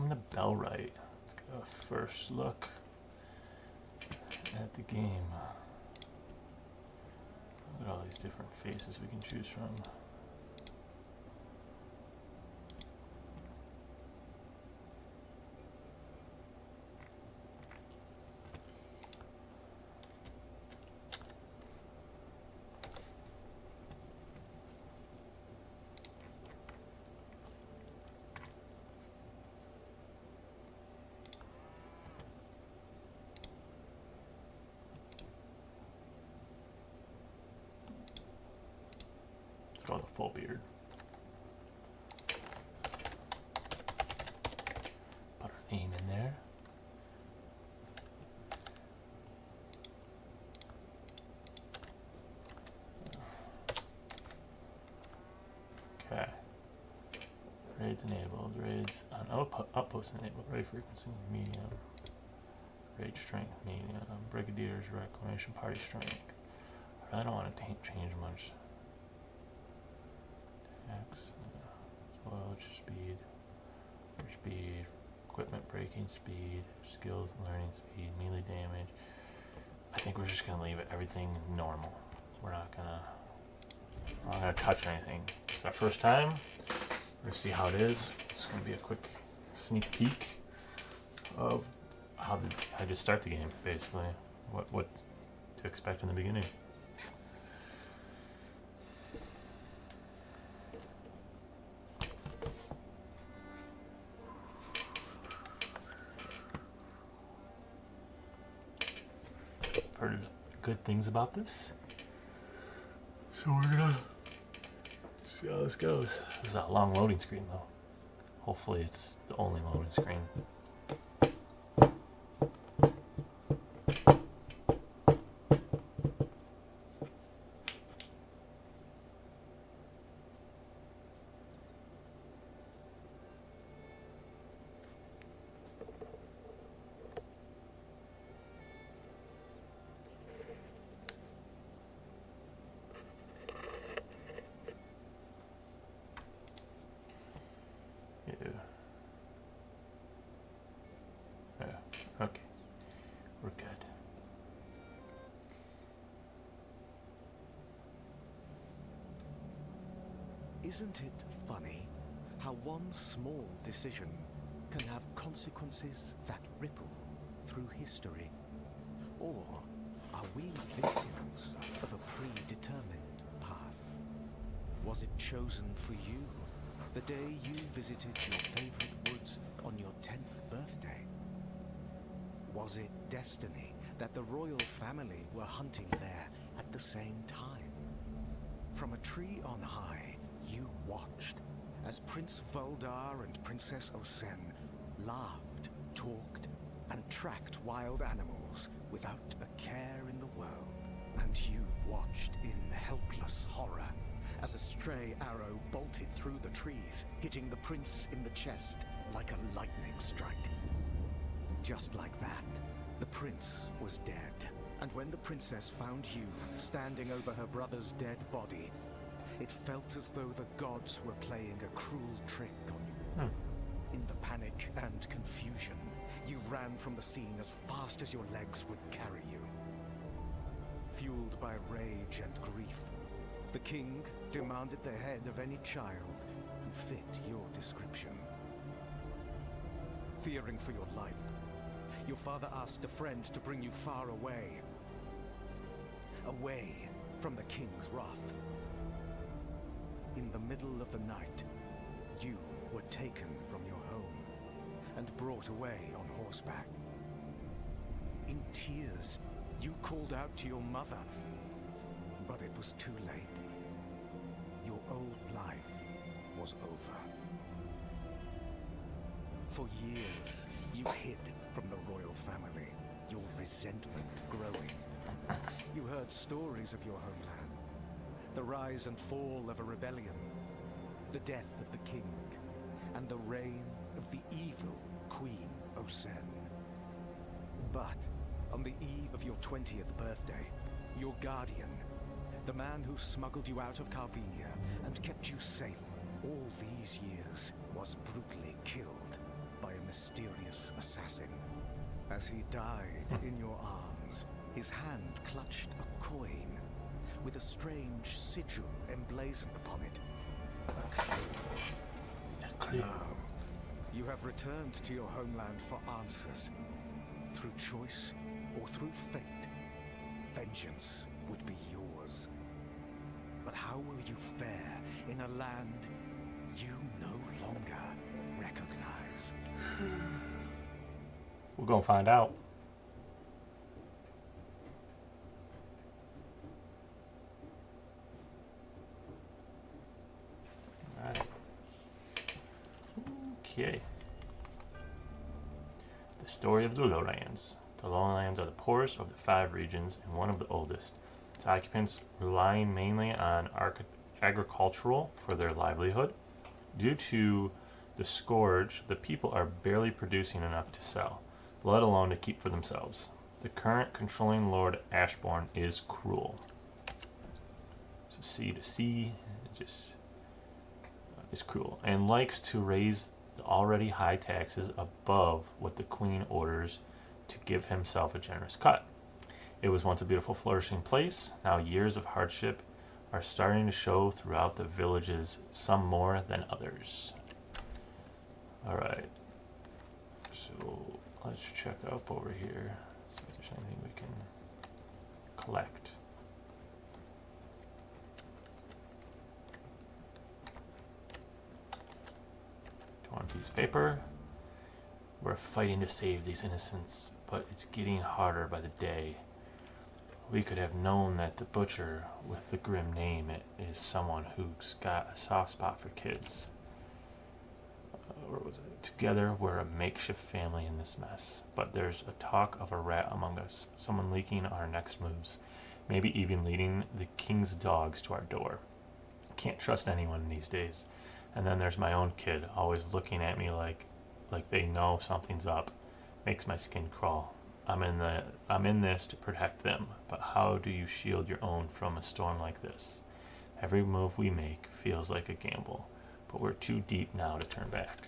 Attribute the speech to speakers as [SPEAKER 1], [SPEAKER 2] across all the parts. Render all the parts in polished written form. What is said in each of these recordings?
[SPEAKER 1] Welcome to Bellwright. Let's get a first look at the game. Look at all these different faces we can choose from. Go with a full beard. Put our name in there. Okay. Raids enabled. Raids on outpost enabled. Raid frequency medium. Raid strength medium. Brigadiers reclamation party strength. I don't want to change much. Spoilage speed, equipment breaking speed, skills learning speed, melee damage. I think we're just gonna leave everything normal. We're not gonna touch anything. It's our first time. We're gonna see how it is. It's gonna be a quick sneak peek of how to start the game, basically. What to expect in the beginning. Heard good things about this, so we're gonna see how this goes. This is a long loading screen though. Hopefully it's the only loading screen. Okay, we're good.
[SPEAKER 2] Isn't it funny how one small decision can have consequences that ripple through history? Or are we victims of a predetermined path? Was it chosen for you the day you visited your favorite woods on your 10th birthday? Was it destiny that the royal family were hunting there at the same time? From a tree on high, you watched as Prince Voldar and Princess Osen laughed, talked, and tracked wild animals without a care in the world. And you watched in helpless horror as a stray arrow bolted through the trees, hitting the prince in the chest like a lightning strike. Just like that, the prince was dead. And when the princess found you standing over her brother's dead body, it felt as though the gods were playing a cruel trick on you. In the panic and confusion, you ran from the scene as fast as your legs would carry you. Fueled by rage and grief, the king demanded the head of any child who fit your description. Fearing for your life, your father asked a friend to bring you far away. Away from the king's wrath. In the middle of the night, you were taken from your home and brought away on horseback. In tears, you called out to your mother, but it was too late. Your old life was over. For years, you hid from the royal family, your resentment growing. You heard stories of your homeland, the rise and fall of a rebellion, the death of the king, and the reign of the evil Queen Osen. But on the eve of your 20th birthday, your guardian, the man who smuggled you out of Carvinia and kept you safe all these years, was brutally killed by a mysterious assassin. As he died in your arms, his hand clutched a coin with a strange sigil emblazoned upon it. A clue. Now, you have returned to your homeland for answers. Through choice or through fate, vengeance would be yours. But how will you fare in a land you no longer recognize?
[SPEAKER 1] We're gonna find out. Alright. Okay. The story of the lowlands. The lowlands are the poorest of the 5 regions and one of the oldest. Its occupants relying mainly on agricultural for their livelihood. Due to the scourge, the people are barely producing enough to sell, let alone to keep for themselves. The current controlling Lord Ashbourne is cruel. So sea to sea, just is cruel, and likes to raise the already high taxes above what the Queen orders to give himself a generous cut. It was once a beautiful, flourishing place. Now years of hardship are starting to show throughout the villages, some more than others. Alright. So let's check up over here. See if there's anything we can collect. Torn piece of paper. We're fighting to save these innocents, but it's getting harder by the day. We could have known that the butcher with the grim name is someone who's got a soft spot for kids. Or was it? Together, we're a makeshift family in this mess. But there's a talk of a rat among us, someone leaking our next moves, maybe even leading the king's dogs to our door. Can't trust anyone these days. And then there's my own kid, always looking at me like they know something's up. Makes my skin crawl. I'm in this to protect them, but how do you shield your own from a storm like this? Every move we make feels like a gamble, but we're too deep now to turn back.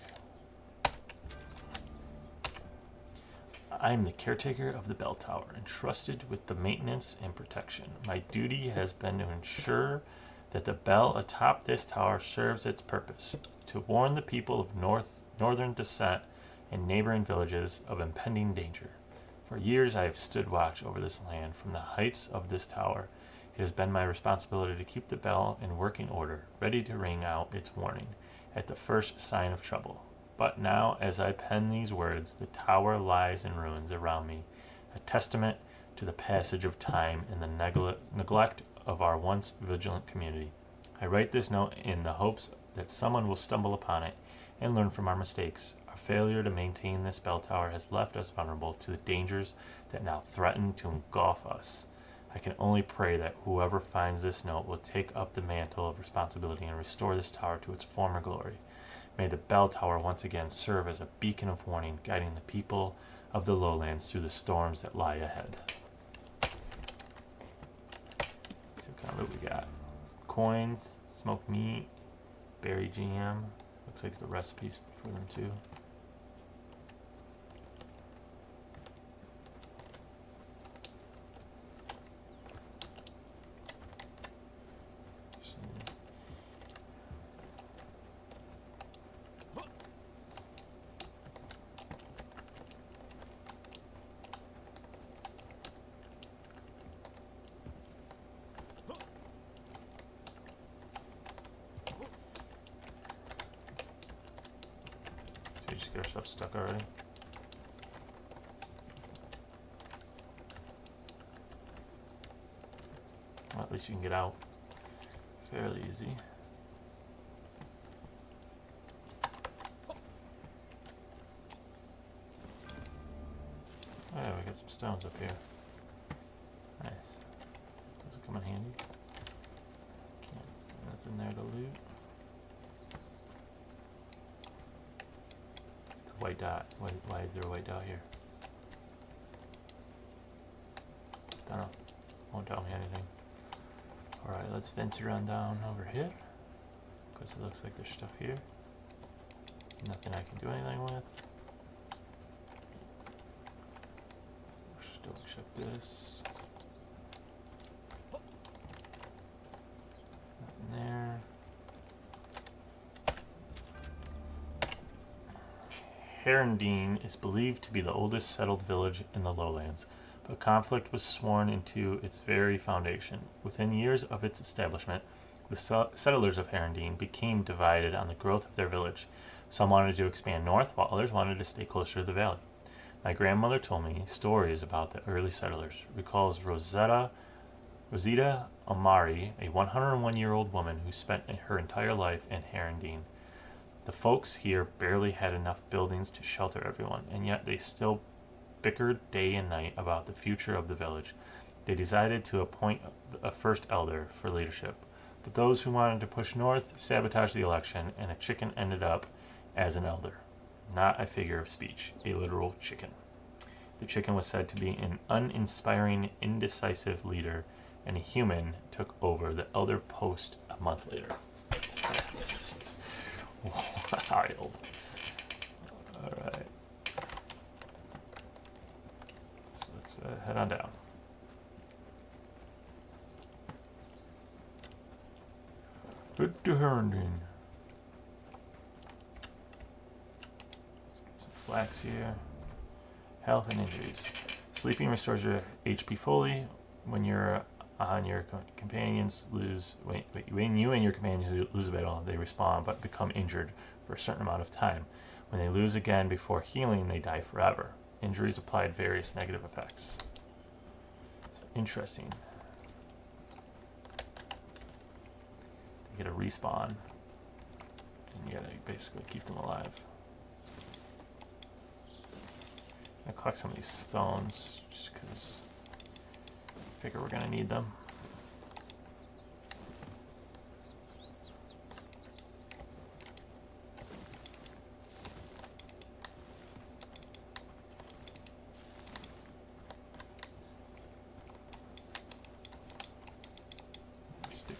[SPEAKER 1] I am the caretaker of the bell tower, entrusted with the maintenance and protection. My duty has been to ensure that the bell atop this tower serves its purpose, to warn the people of northern descent and neighboring villages of impending danger. For years I have stood watch over this land from the heights of this tower. It has been my responsibility to keep the bell in working order, ready to ring out its warning at the first sign of trouble. But now, as I pen these words, the tower lies in ruins around me, a testament to the passage of time and the neglect of our once vigilant community. I write this note in the hopes that someone will stumble upon it and learn from our mistakes. Our failure to maintain this bell tower has left us vulnerable to the dangers that now threaten to engulf us. I can only pray that whoever finds this note will take up the mantle of responsibility and restore this tower to its former glory. May the bell tower once again serve as a beacon of warning, guiding the people of the lowlands through the storms that lie ahead. Let's see what kind of loot we got. Coins, smoked meat, berry jam. Looks like the recipes for them too. Just get ourselves stuck already. Well, at least you can get out fairly easy. Oh, we got some stones up here. Nice. Those will come in handy. Nothing there to loot. White dot. Why is there a white dot here? Don't know. Won't tell me anything. Alright, let's venture on down over here. Because it looks like there's stuff here. Nothing I can do anything with. Double check this. Nothing there. Herondine is believed to be the oldest settled village in the lowlands, but conflict was sworn into its very foundation. Within years of its establishment, the settlers of Herondine became divided on the growth of their village. Some wanted to expand north, while others wanted to stay closer to the valley. My grandmother told me stories about the early settlers, recalls Rosita Amari, a 101-year-old woman who spent her entire life in Herondine. The folks here barely had enough buildings to shelter everyone, and yet they still bickered day and night about the future of the village. They decided to appoint a first elder for leadership, but those who wanted to push north sabotaged the election, and a chicken ended up as an elder. Not a figure of speech, a literal chicken. The chicken was said to be an uninspiring, indecisive leader, and a human took over the elder post a month later. That's wild. Alright. So let's head on down. Good to Herndon. Let's get some flax here. Health and injuries. Sleeping restores your HP fully. When you're on your companions lose when you and your companions lose a battle, they respawn but become injured for a certain amount of time. When they lose again before healing, they die forever. Injuries applied various negative effects. So interesting. They get a respawn, and you gotta basically keep them alive. I'm gonna collect some of these stones just because I figure we're gonna need them. Stick.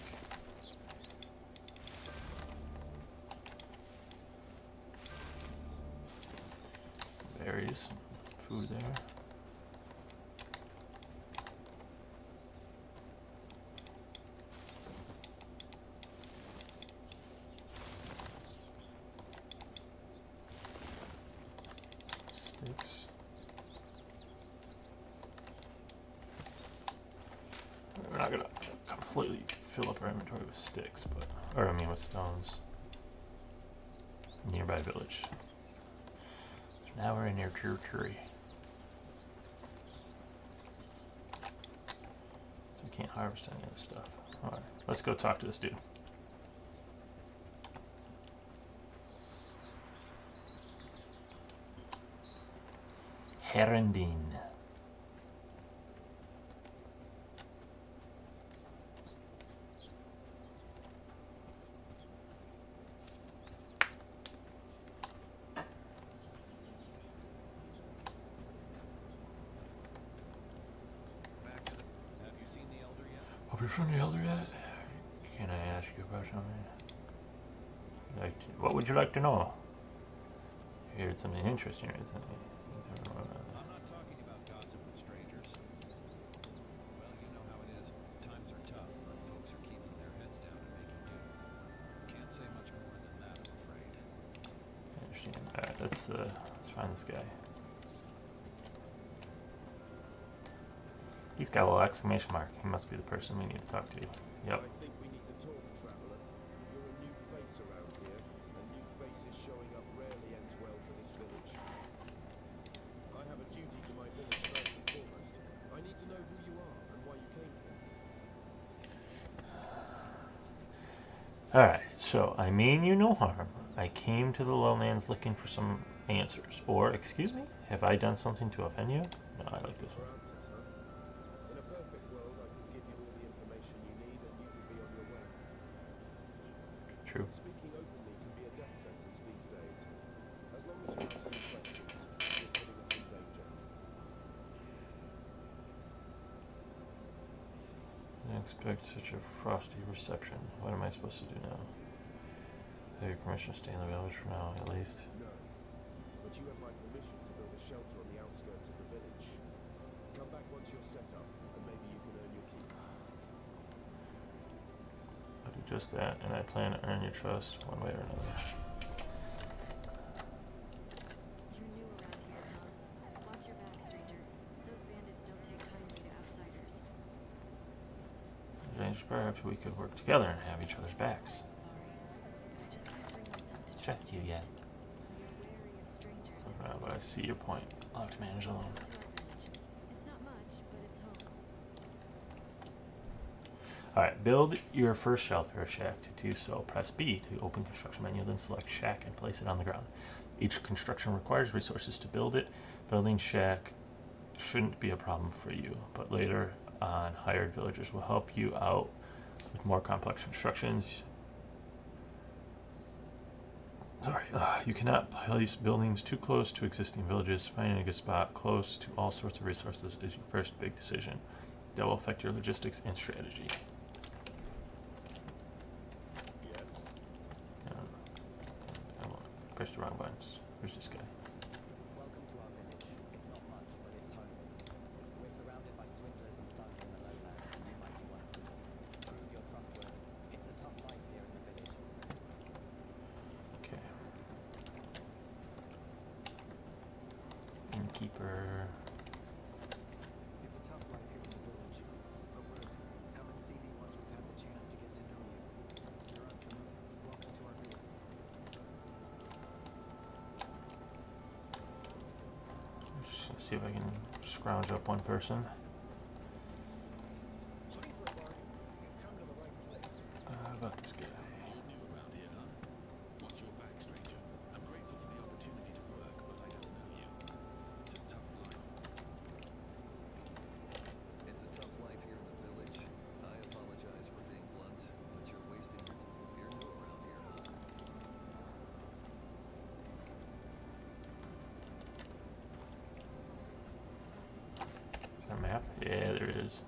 [SPEAKER 1] Berries. Food there. Sticks. We're not gonna completely fill up our inventory with sticks, but with stones. Nearby village. So now we're in their territory. Can't harvest any of this stuff. Alright, let's go talk to this dude. Herondine. Have you seen the elder yet? Can I ask you about something? What would you like to know? You heard something interesting recently.
[SPEAKER 3] I'm not talking about gossip with strangers. Well, you know how it is. Times are tough, but folks are keeping their heads down and making do. Can't say much more than that, I'm afraid.
[SPEAKER 1] Interesting. Alright, let's find this guy. He's got a little exclamation mark. He must be the person we need to talk to. Yep.
[SPEAKER 4] I think we need to talk, traveler. You're a new face around here, and new faces showing up rarely ends well for this village. I have a duty to my village first and foremost. I need to know who you are and why you came here.
[SPEAKER 1] Alright, so I mean you no harm. I came to the lowlands looking for some answers. Or, excuse me, have I done something to offend you? No, I like this one.
[SPEAKER 4] Answers, huh? In a perfect world, I could give you all the information you need and you could be on your way.
[SPEAKER 1] True.
[SPEAKER 4] Speaking openly can be a death sentence these days. As long as you ask me questions, you're putting us in danger.
[SPEAKER 1] I expect such a frosty reception. What am I supposed to do now? Have your permission to stay in the village for now, at least?
[SPEAKER 4] No, but you have my permission to build a shelter on the outskirts of the village. Come back
[SPEAKER 1] just that, and I plan to earn your trust one way or another.
[SPEAKER 5] You're new around here, huh? Watch your back, stranger. Those bandits don't take kindly to outsiders.
[SPEAKER 1] James, perhaps we could work together and have each other's backs.
[SPEAKER 5] I'm sorry. I just can't bring myself to
[SPEAKER 1] Trust you yet.
[SPEAKER 5] We are wary of strangers in
[SPEAKER 1] Well,
[SPEAKER 5] this
[SPEAKER 1] but I see your point. I'll have to manage alone.
[SPEAKER 5] to our village. It's not much, but it's home.
[SPEAKER 1] Alright, build your first shelter or shack. To do so, press B to open construction menu, then select shack and place it on the ground. Each construction requires resources to build it. Building shack shouldn't be a problem for you, but later on, hired villagers will help you out with more complex constructions. Sorry, you cannot place buildings too close to existing villages. Finding a good spot close to all sorts of resources is your first big decision. That will affect your logistics and strategy.
[SPEAKER 4] Yes.
[SPEAKER 1] I pressed the wrong buttons. Where's this guy?
[SPEAKER 6] Welcome to our village. It's not much, but it's home. We're surrounded by swindlers and thugs in the lowlands, and you might be one of them. Prove you're trustworthy. It's a tough life here in the village.
[SPEAKER 1] Okay. Innkeeper.
[SPEAKER 7] It's a tough life here in the village, but we're a team. Come and see me once we've had the chance to get to know you. You're unfamiliar. Welcome to our village.
[SPEAKER 1] Just gonna see if I can scrounge up one person.
[SPEAKER 4] Looking for a bargain? You've come to the right place.
[SPEAKER 1] How about this guy?
[SPEAKER 3] You're new around here, huh? Watch your back, stranger. I'm grateful for the opportunity to work, but I don't know you. It's a tough life.
[SPEAKER 8] It's a tough life here in the village. I apologize for being blunt, but you're wasting your time. You're new around here, huh?
[SPEAKER 1] Is there a map? Yeah, there is.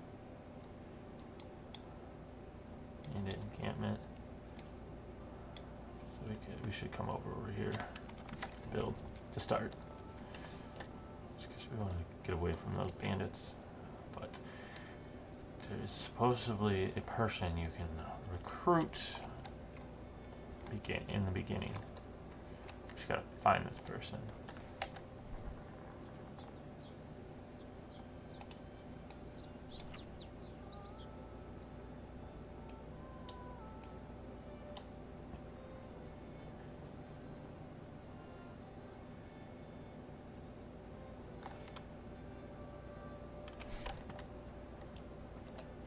[SPEAKER 1] And an encampment. So we should come over here to build, to start. Just because we want to get away from those bandits. But there's supposedly a person you can recruit in the beginning. Just gotta find this person.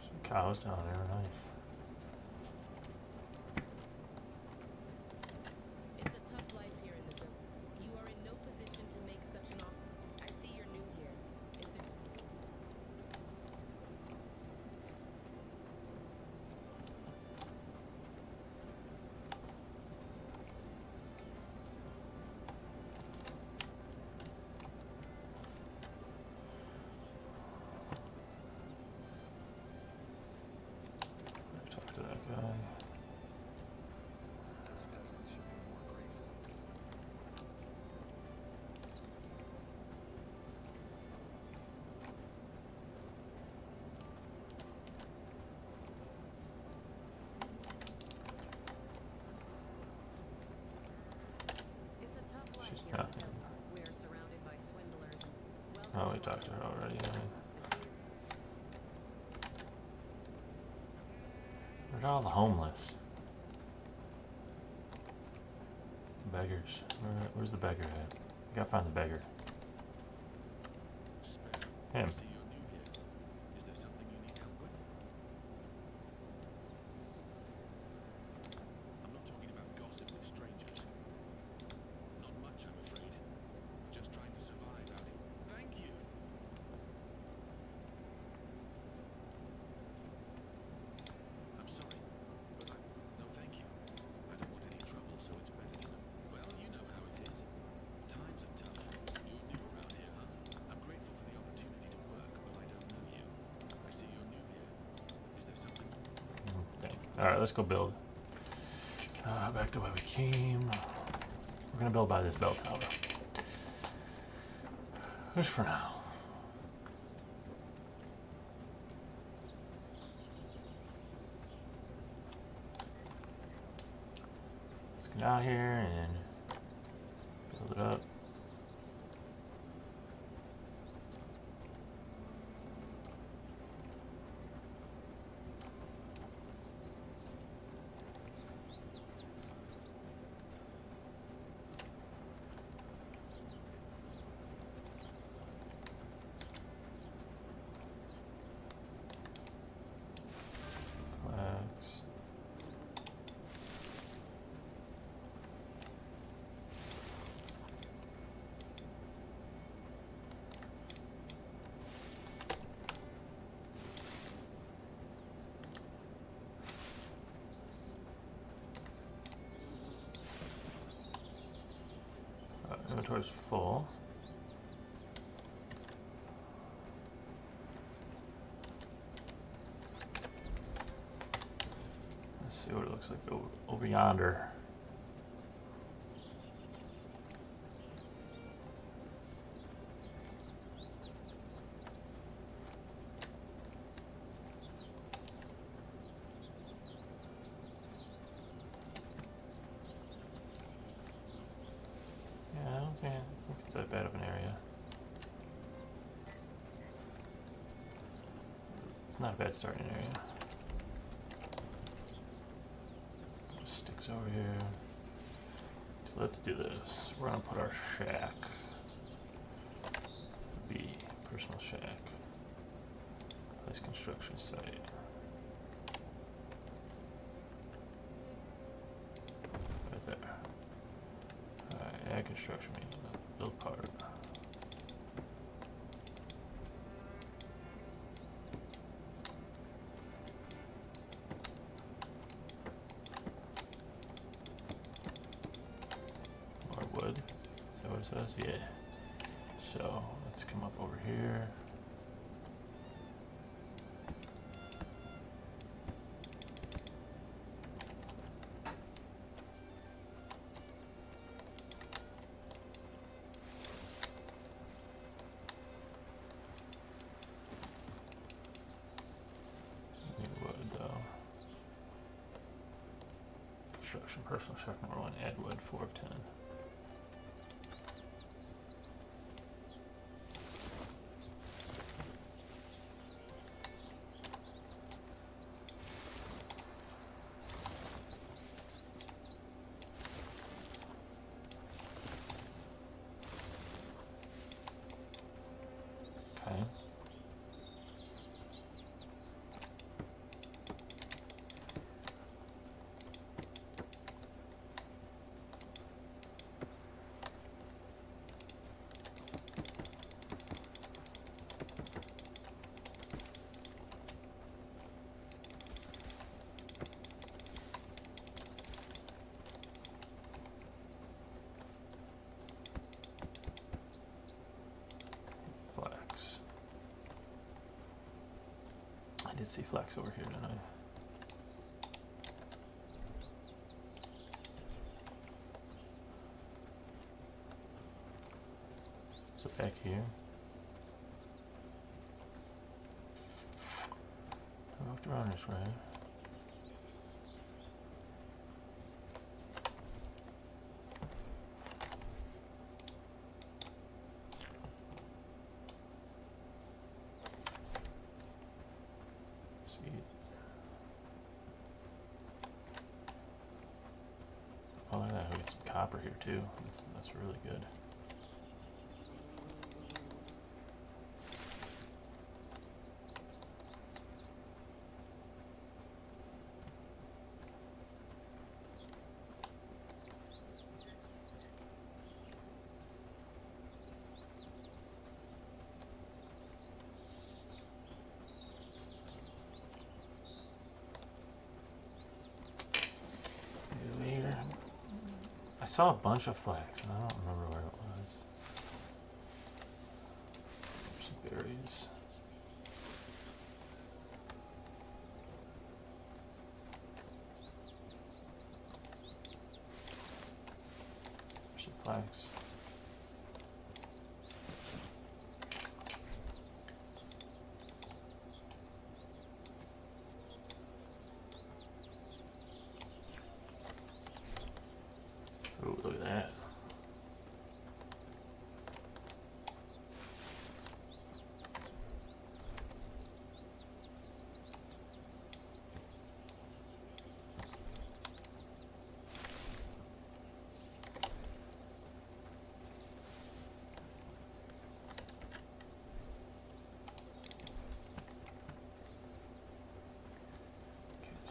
[SPEAKER 1] Some cows down there, nice.
[SPEAKER 9] It's a tough life here in the village. You are in no position to make such an offer. I see you're new here. Is there...
[SPEAKER 1] Talk to that guy.
[SPEAKER 7] Those peasants should be more grateful.
[SPEAKER 5] It's a tough life
[SPEAKER 1] She's
[SPEAKER 5] here in the
[SPEAKER 1] nothing.
[SPEAKER 5] village. We're surrounded by swindlers and
[SPEAKER 1] Oh, we talked to her already. Where's all the homeless? Beggars. Where's the beggar at? We gotta find the beggar.
[SPEAKER 3] Spare.
[SPEAKER 1] Him.
[SPEAKER 3] I see you're new here. Is there something you need help with? I'm not talking about gossip with strangers. Not much, I'm afraid. Just trying to survive out here. Thank you. I'm sorry, but no thank you. I don't want any trouble, so it's better to know. Well, you know how it is. Times are tough. You're new around here, huh? I'm grateful for the opportunity to work, but I don't know you. I see you're new here. Is there something?
[SPEAKER 1] Alright, let's go build. Back the way we came. We're gonna build by this bell tower. Just for now. out here and build it up. Flags. Inventory's full. Let's see what it looks like over yonder. Yeah, I don't think it's that bad of an area. It's not a bad starting area. Just sticks over here. So let's do this. We're gonna put our shack. This would be personal shack. Place construction site. Right there. Alright, add construction meeting. Build part. More wood. Is that what it says? Yeah. So let's come up over here. Construction, personal shack number 1, add wood, 4 of 10. Okay. Flex. I did see flex over here, didn't I? So back here. I walked around this way. Oh, look at that. We get some copper here too. That's really good. I saw a bunch of flags, and I don't remember where it was. Some berries. There's some flags.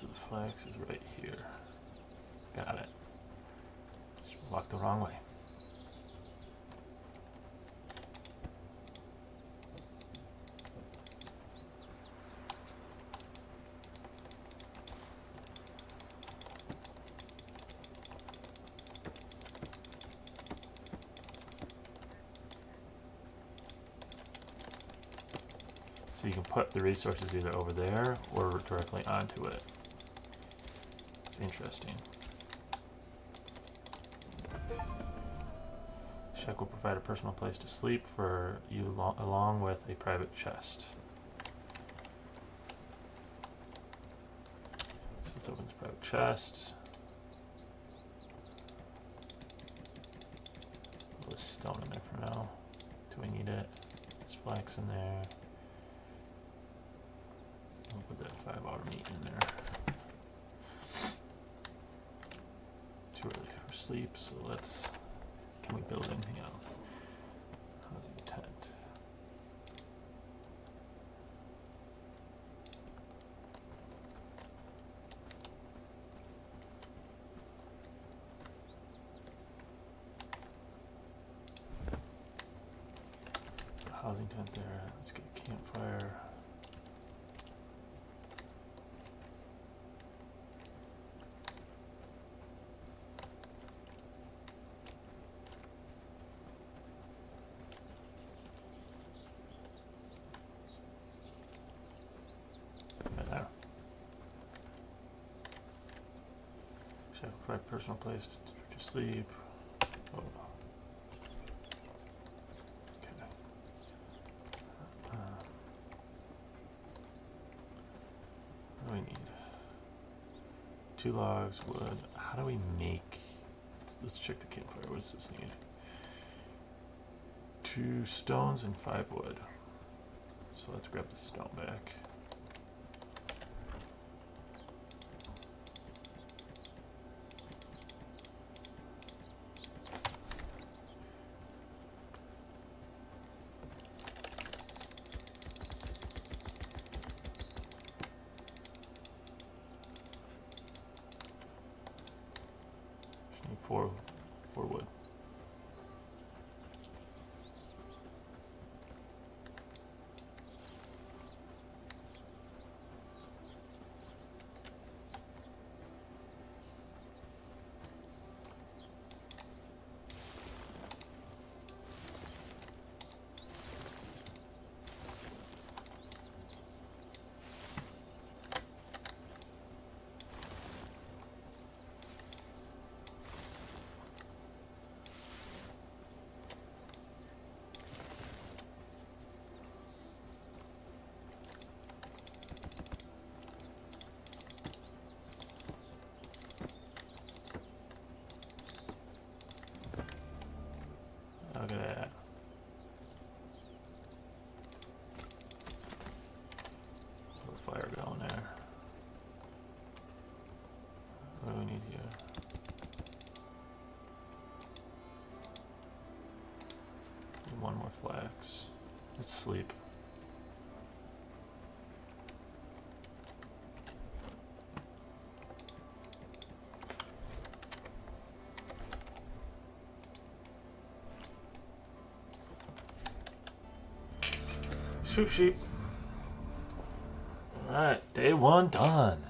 [SPEAKER 1] So the flax is right here. Got it. Just walked the wrong way. So you can put the resources either over there or directly onto it. It's interesting. Shack will provide a personal place to sleep for you along with a private chest. So let's open this private chest. Put this stone in there for now. Do we need it? There's flax in there. We'll put that 5-hour meat in there. Too early for sleep, so let's... Can we build anything else? Housing tent. Housing tent there. Let's get a campfire. Provide personal place to sleep. Oh. Okay. What do we need? 2 logs, wood. How do we make? Let's check the campfire. What does this need? 2 stones and 5 wood. So let's grab the stone back. Four wood. Look at that. Put a fire going there. What do we need here? Need 1 more flax. Let's sleep. Shoot sheep. Alright, day 1 done.